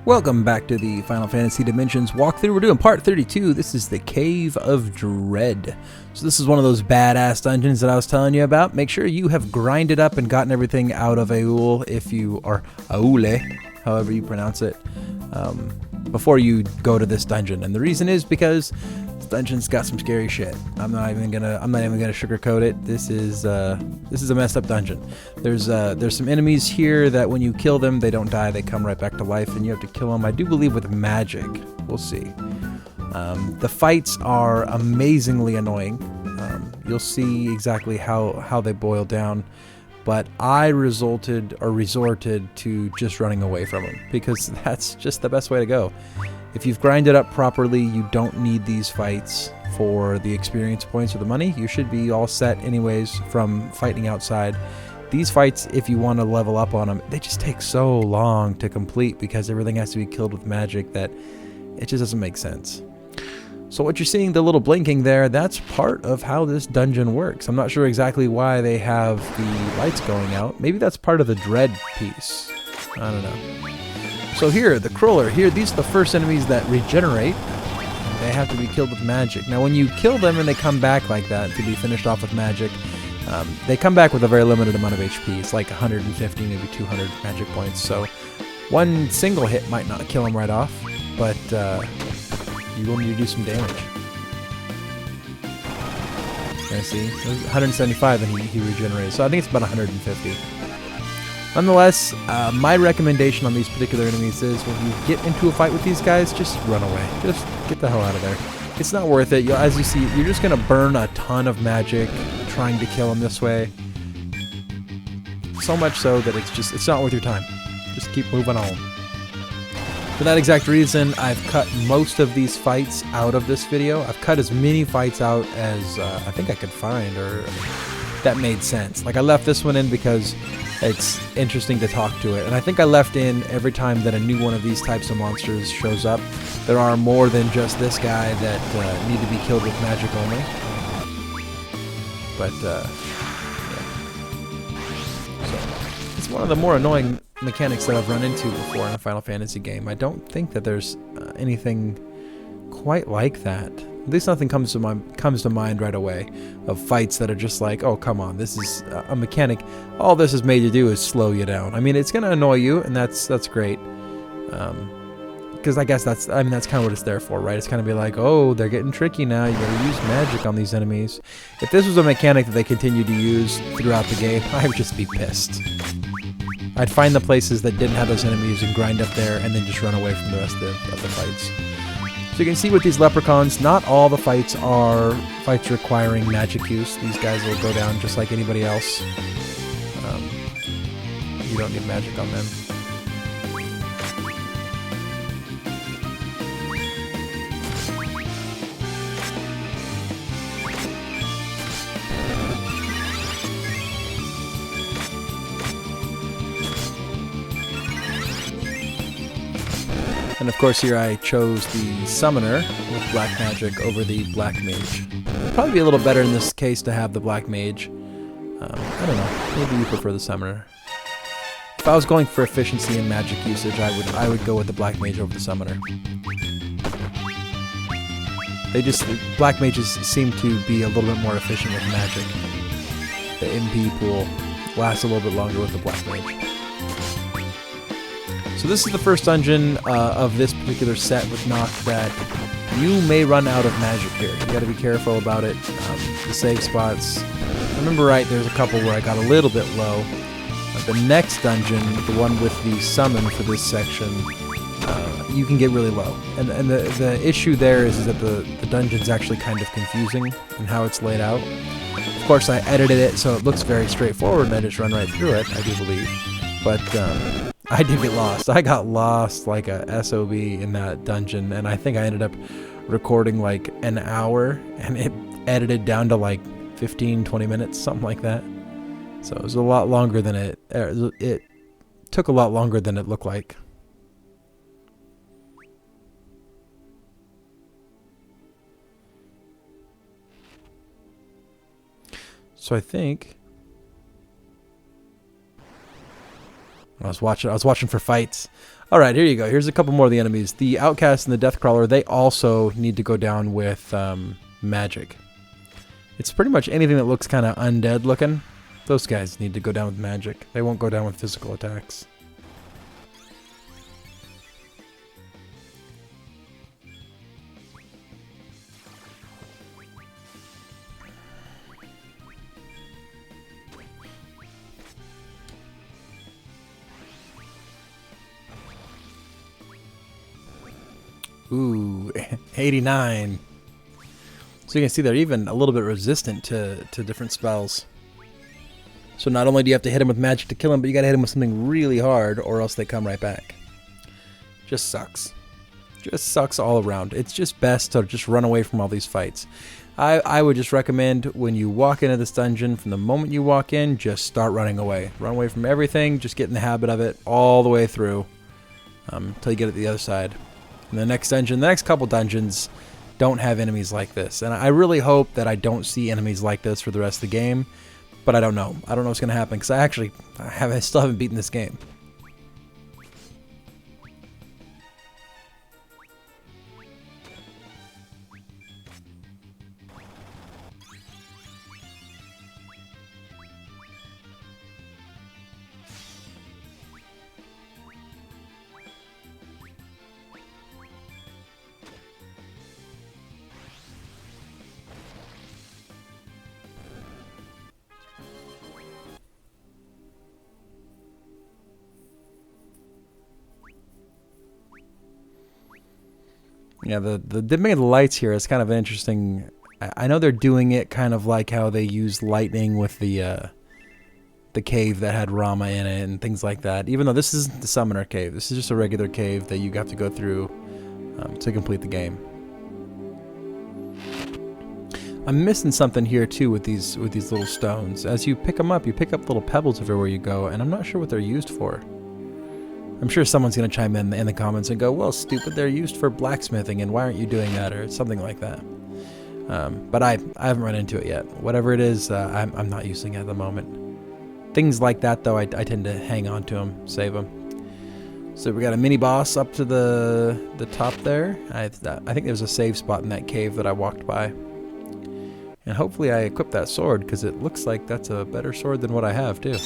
Welcome back to the Final Fantasy Dimensions walkthrough. We're doing part 32. This is the Cave of Dread. So this is one of those badass dungeons that I was telling you about. Make sure you have grinded up and gotten everything out of Aul, if you are Aule, however you pronounce it, before you go to this dungeon. And the reason is because this dungeon's got some scary shit. I'm not even gonna sugarcoat it. This is a messed up dungeon. There's some enemies here that when you kill them, they don't die. They come right back to life, and you have to kill them. I do believe with magic. We'll see. The fights are amazingly annoying. You'll see exactly how they boil down. But I resorted to just running away from them, because that's just the best way to go. If you've grinded up properly, you don't need these fights for the experience points or the money. You should be all set anyways from fighting outside. These fights, if you want to level up on them, they just take so long to complete because everything has to be killed with magic that it just doesn't make sense. So what you're seeing, the little blinking there, that's part of how this dungeon works. I'm not sure exactly why they have the lights going out. Maybe that's part of the dread piece. I don't know. So here, the crawler, these are the first enemies that regenerate. They have to be killed with magic. Now when you kill them and they come back like that to be finished off with magic, they come back with a very limited amount of HP. It's like 150, maybe 200 magic points. So one single hit might not kill them right off, but you will need to do some damage. I see. 175 and he regenerates. So I think it's about 150. Nonetheless, my recommendation on these particular enemies is when you get into a fight with these guys, just run away. Just get the hell out of there. It's not worth it. As you see, you're just going to burn a ton of magic trying to kill them this way. So much so that it's not worth your time. Just keep moving on. For that exact reason, I've cut most of these fights out of this video. I've cut as many fights out as I think I could find, or that made sense. Like I left this one in because it's interesting to talk to it. And I think I left in every time that a new one of these types of monsters shows up. There are more than just this guy that need to be killed with magic only. But, yeah. So, it's one of the more annoying mechanics that I've run into before in a Final Fantasy game. I don't think that there's anything quite like that. At least nothing comes to mind right away of fights that are just like, oh come on, this is a mechanic. All this is made to do is slow you down. I mean, it's gonna annoy you, and that's great. Because I guess that's kind of what it's there for, right? It's kind of be like, oh, they're getting tricky now. You gotta use magic on these enemies. If this was a mechanic that they continued to use throughout the game, I would just be pissed. I'd find the places that didn't have those enemies and grind up there, and then just run away from the rest of the fights. So you can see with these leprechauns, not all the fights are fights requiring magic use. These guys will go down just like anybody else. You don't need magic on them. And of course here I chose the Summoner with Black Magic over the Black Mage. It'd probably be a little better in this case to have the Black Mage. I don't know, maybe you prefer the Summoner. If I was going for efficiency and magic usage, I would go with the Black Mage over the Summoner. Black Mages seem to be a little bit more efficient with magic. The MP pool lasts a little bit longer with the Black Mage. So this is the first dungeon of this particular set with Noct that you may run out of magic here. You gotta be careful about it. The save spots, if I remember right, there's a couple where I got a little bit low. The next dungeon, the one with the summon for this section, you can get really low. And the issue there is that the dungeon's actually kind of confusing in how it's laid out. Of course, I edited it so it looks very straightforward and I just run right through it, I do believe. But I did get lost. I got lost like a SOB in that dungeon, and I think I ended up recording like an hour, and it edited down to like 15-20 minutes, something like that. So it was a lot longer than it took a lot longer than it looked like. So I think I was watching for fights. All right, here you go. Here's a couple more of the enemies. The Outcast and the Deathcrawler, they also need to go down with magic. It's pretty much anything that looks kind of undead looking. Those guys need to go down with magic. They won't go down with physical attacks. Ooh, 89. So you can see they're even a little bit resistant to different spells. So not only do you have to hit them with magic to kill them, but you gotta hit them with something really hard or else they come right back. Just sucks. Just sucks all around. It's just best to just run away from all these fights. I would just recommend when you walk into this dungeon, from the moment you walk in, just start running away. Run away from everything, just get in the habit of it all the way through until you get to the other side. And the next dungeon, the next couple dungeons don't have enemies like this. And I really hope that I don't see enemies like this for the rest of the game. But I don't know. I don't know what's going to happen because I still haven't beaten this game. Yeah, the dimming of the lights here is kind of interesting. I know they're doing it kind of like how they used lightning with the cave that had Rama in it and things like that. Even though this isn't the summoner cave, this is just a regular cave that you have to go through to complete the game. I'm missing something here too with these little stones. As you pick them up, you pick up little pebbles everywhere you go, and I'm not sure what they're used for. I'm sure someone's going to chime in the comments and go, well, stupid, they're used for blacksmithing, and why aren't you doing that, or something like that. But I haven't run into it yet. Whatever it is, I'm not using it at the moment. Things like that, though, I tend to hang on to them, save them. So we got a mini boss up to the top there. I think there's a save spot in that cave that I walked by. And hopefully I equip that sword, because it looks like that's a better sword than what I have, too.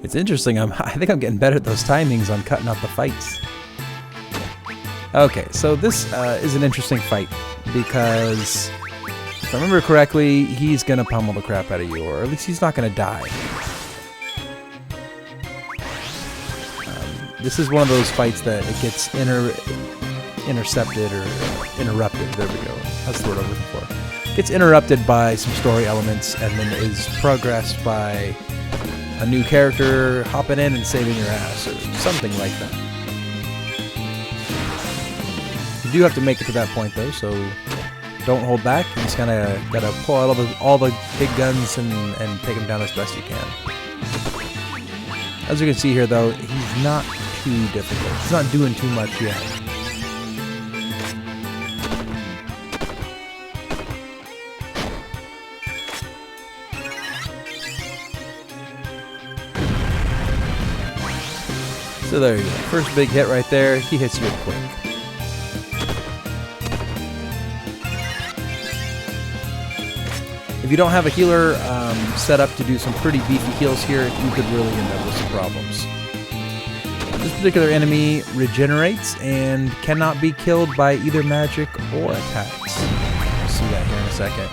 It's interesting, I think I'm getting better at those timings on cutting out the fights. Okay, so this is an interesting fight, because if I remember correctly, he's going to pummel the crap out of you, or at least he's not going to die. This is one of those fights that it gets intercepted or interrupted, there we go, that's the word I'm looking for. Gets interrupted by some story elements and then is progressed by a new character hopping in and saving your ass, or something like that. You do have to make it to that point, though, so don't hold back. You just kind of gotta pull out all the big guns and take them down as best you can. As you can see here, though, he's not too difficult. He's not doing too much yet. So there you go. First big hit right there. He hits you quick. If you don't have a healer set up to do some pretty beefy heals here, you could really end up with some problems. This particular enemy regenerates and cannot be killed by either magic or attacks. We'll see that here in a second.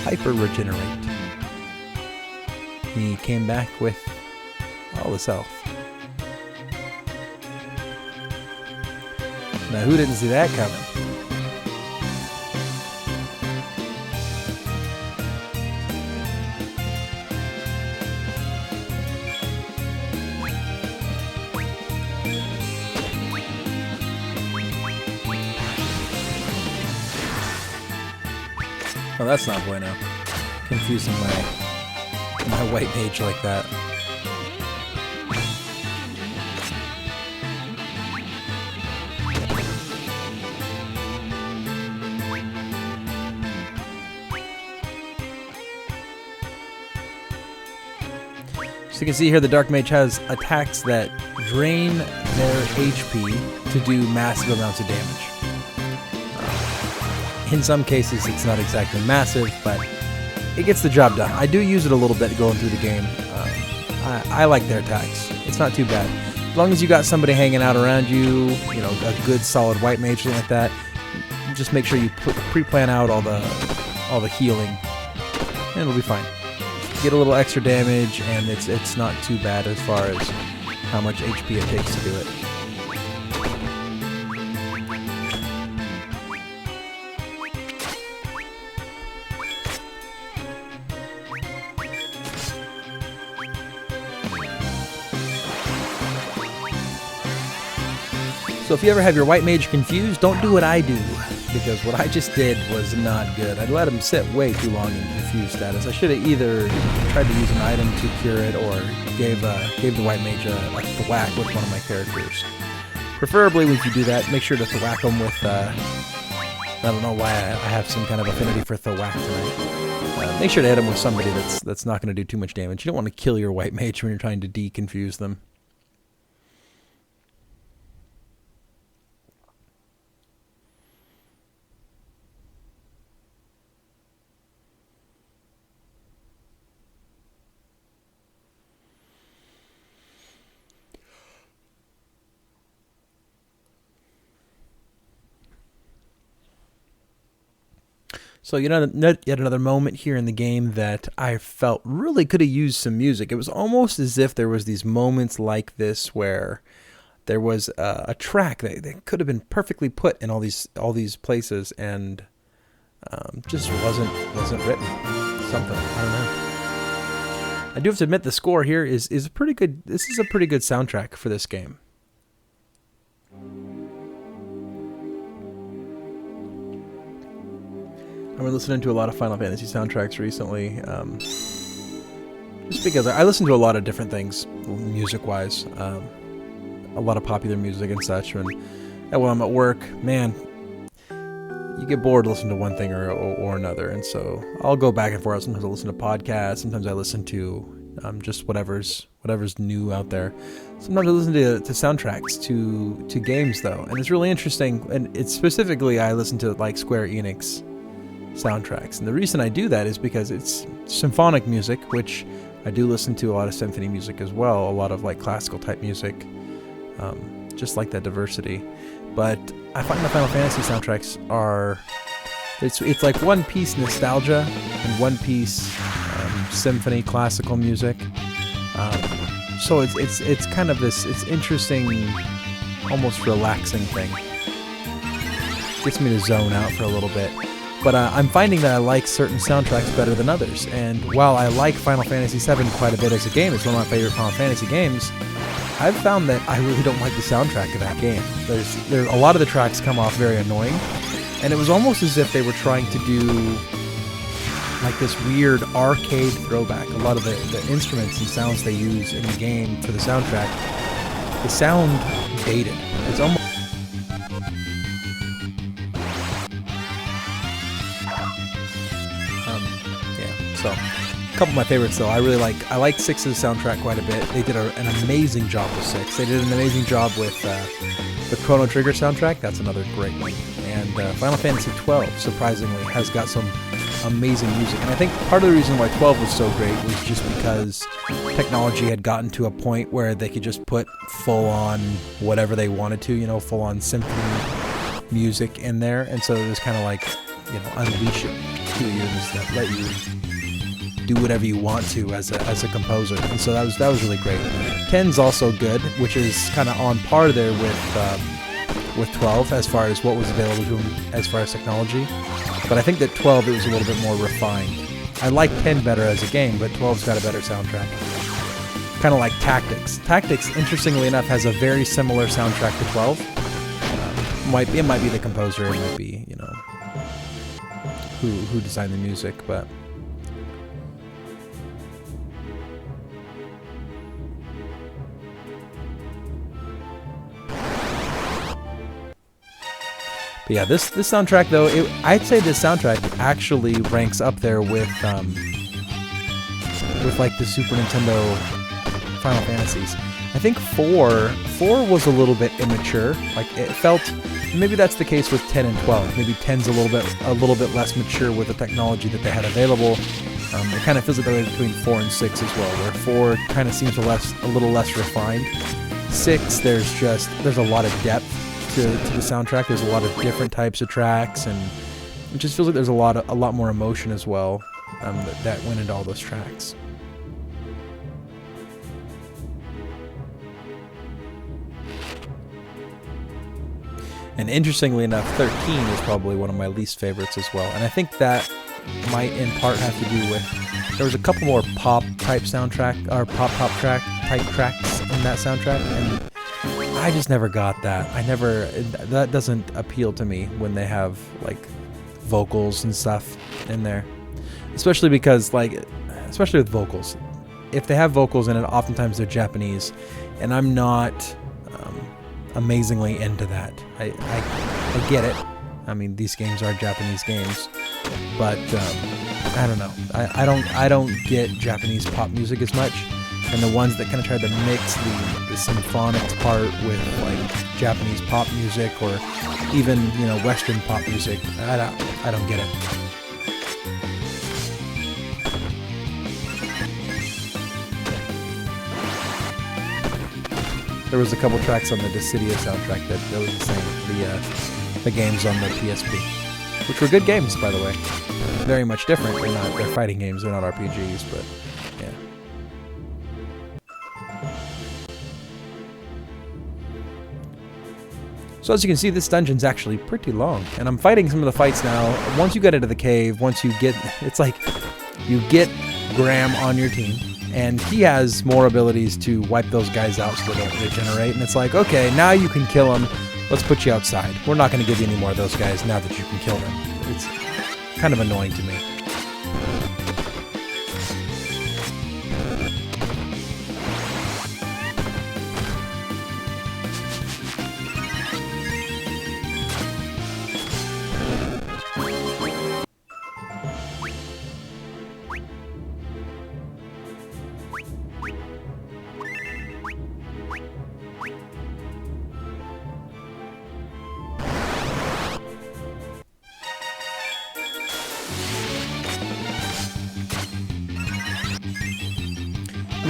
Hyper regenerate. He came back with all his health. Now, who didn't see that coming? Oh, that's not bueno. Confusing my white mage like that. So you can see here the Dark Mage has attacks that drain their HP to do massive amounts of damage. In some cases it's not exactly massive, but it gets the job done. I do use it a little bit going through the game. I like their attacks. It's not too bad. As long as you got somebody hanging out around you, you know, a good solid white mage, something like that, just make sure you pre-plan out all the healing, and it'll be fine. Get a little extra damage, and it's not too bad as far as how much HP it takes to do it. So if you ever have your white mage confused, don't do what I do, because what I just did was not good. I let him sit way too long in confused status. I should have either tried to use an item to cure it or gave the white mage a thwack with one of my characters. Preferably, if you do that, make sure to thwack him with, I don't know why I have some kind of affinity for thwack tonight. Make sure to hit him with somebody that's not going to do too much damage. You don't want to kill your white mage when you're trying to deconfuse them. So yet another moment here in the game that I felt really could have used some music. It was almost as if there was these moments like this where there was a track that could have been perfectly put in all these places, and just wasn't written. Something, I don't know. I do have to admit the score here is a pretty good. This is a pretty good soundtrack for this game. I've been listening to a lot of Final Fantasy soundtracks recently, just because I listen to a lot of different things, music-wise, a lot of popular music and such, and when I'm at work, man, you get bored listening to one thing or another, and so I'll go back and forth. Sometimes I listen to podcasts, sometimes I listen to just whatever's new out there. Sometimes I listen to soundtracks to games, though, and it's really interesting, and it's specifically I listen to like Square Enix soundtracks, and the reason I do that is because it's symphonic music, which I do listen to a lot of symphony music as well, a lot of like classical type music, just like that diversity. But I find the Final Fantasy soundtracks are it's like one piece nostalgia and one piece symphony classical music. So it's kind of it's interesting, almost relaxing thing. Gets me to zone out for a little bit. But I'm finding that I like certain soundtracks better than others, and while I like Final Fantasy VII quite a bit as a game, it's one of my favorite Final Fantasy games, I've found that I really don't like the soundtrack of that game. There's a lot of the tracks come off very annoying, and it was almost as if they were trying to do like this weird arcade throwback. A lot of the instruments and sounds they use in the game for the soundtrack, they sound dated. It's almost so, a couple of my favorites though. I like 6's soundtrack quite a bit. They did an amazing job with 6. They did an amazing job with the Chrono Trigger soundtrack. That's another great one. And Final Fantasy XII, surprisingly, has got some amazing music. And I think part of the reason why 12 was so great was just because technology had gotten to a point where they could just put full-on whatever they wanted to, you know, full-on symphony music in there. And so it was kind of like, you know, unleash it to you and just let you do whatever you want to as a composer, and so that was really great. 10's also good, which is kind of on par there with 12 as far as what was available to them as far as technology. But I think that 12 it was a little bit more refined. I like 10 better as a game, but 12's got a better soundtrack. Kind of like Tactics. Tactics, interestingly enough, has a very similar soundtrack to 12. It might be the composer, it might be, you know, who designed the music, but. But yeah, this soundtrack though, I'd say this soundtrack actually ranks up there with like the Super Nintendo Final Fantasies. I think 4 was a little bit immature. Like it felt, maybe that's the case with 10 and 12. Maybe 10's a little bit less mature with the technology that they had available. It kind of feels like the way between 4 and 6 as well, where 4 kind of seems a little less refined. 6, there's a lot of depth to the soundtrack. There's a lot of different types of tracks, and it just feels like there's a lot more emotion as well that went into all those tracks. And interestingly enough, 13 is probably one of my least favorites as well. And I think that might in part have to do with, there was a couple more pop type soundtrack, or pop track type tracks in that soundtrack, and I just never got that. That doesn't appeal to me when they have like vocals and stuff in there. Especially because especially with vocals. If they have vocals in it, oftentimes they're Japanese, and I'm not amazingly into that. I get it. I mean, these games are Japanese games, but I don't know. I don't get Japanese pop music as much, and the ones that kind of try to mix the symphonics part with like Japanese pop music or even Western pop music, I don't get it. There was a couple tracks on the Dissidia soundtrack that was the same. The games on the PSP, which were good games, by the way. Very much different. They're fighting games. They're not RPGs, but yeah. So as you can see, this dungeon's actually pretty long, and I'm fighting some of the fights now. Once you get into the cave, it's like you get Graham on your team, and he has more abilities to wipe those guys out so they don't regenerate, and it's like, okay, now you can kill them. Let's put you outside. We're not going to give you any more of those guys now that you can kill them. It's kind of annoying to me.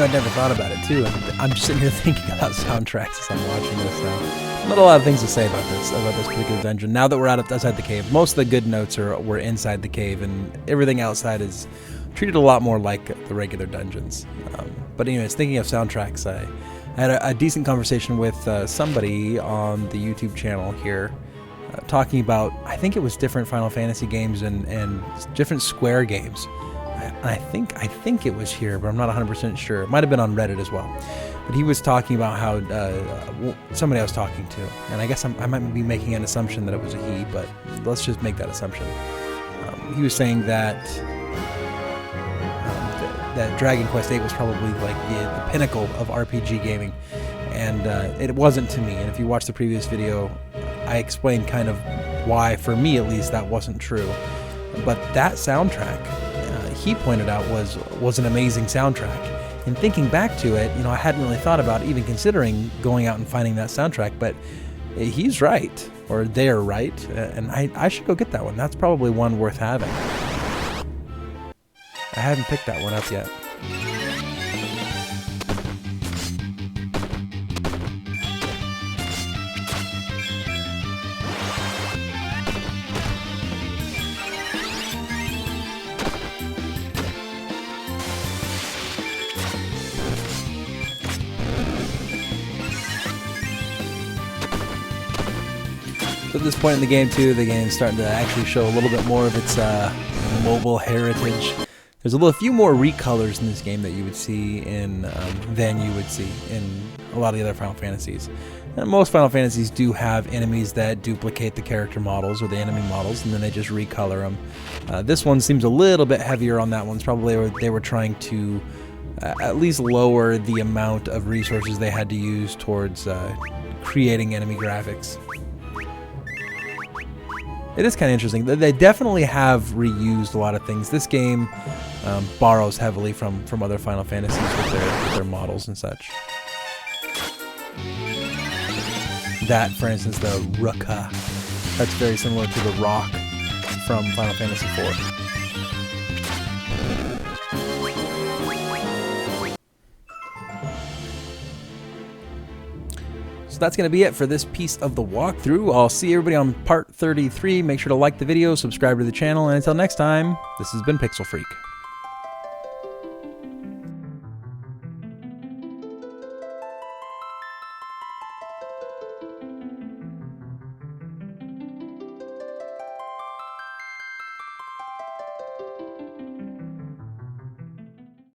I'd never thought about it too, and I'm just sitting here thinking about soundtracks as I'm watching this now. Not a lot of things to say about this particular dungeon. Now that we're outside the cave, most of the good notes were inside the cave, and everything outside is treated a lot more like the regular dungeons. But anyways, thinking of soundtracks, I had a decent conversation with somebody on the YouTube channel here, talking about, I think it was different Final Fantasy games and different Square games. I think it was here, but I'm not 100% sure. It might have been on Reddit as well. But he was talking about how somebody I was talking to, and I guess I might be making an assumption that it was a he, but let's just make that assumption. He was saying that that Dragon Quest VIII was probably like the pinnacle of RPG gaming, and it wasn't to me. And if you watch the previous video, I explained kind of why, for me at least, that wasn't true. But that soundtrack, he pointed out, was an amazing soundtrack. And thinking back to it, I hadn't really thought about even considering going out and finding that soundtrack, but he's right, or they're right, and I should go get that one. That's probably one worth having. I haven't picked that one up yet. So at this point in the game too, the game's starting to actually show a little bit more of its mobile heritage. There's a few more recolors in this game that you would see than you would see in a lot of the other Final Fantasies. And most Final Fantasies do have enemies that duplicate the character models or the enemy models, and then they just recolor them. This one seems a little bit heavier on that one. It's probably they were trying to at least lower the amount of resources they had to use towards creating enemy graphics. It is kind of interesting. They definitely have reused a lot of things. This game borrows heavily from other Final Fantasies with their models and such. That, for instance, the Ruka, that's very similar to the Rock from Final Fantasy IV. So that's going to be it for this piece of the walkthrough. I'll see everybody on part 33. Make sure to like the video, subscribe to the channel, and until next time, this has been Pixel Freak.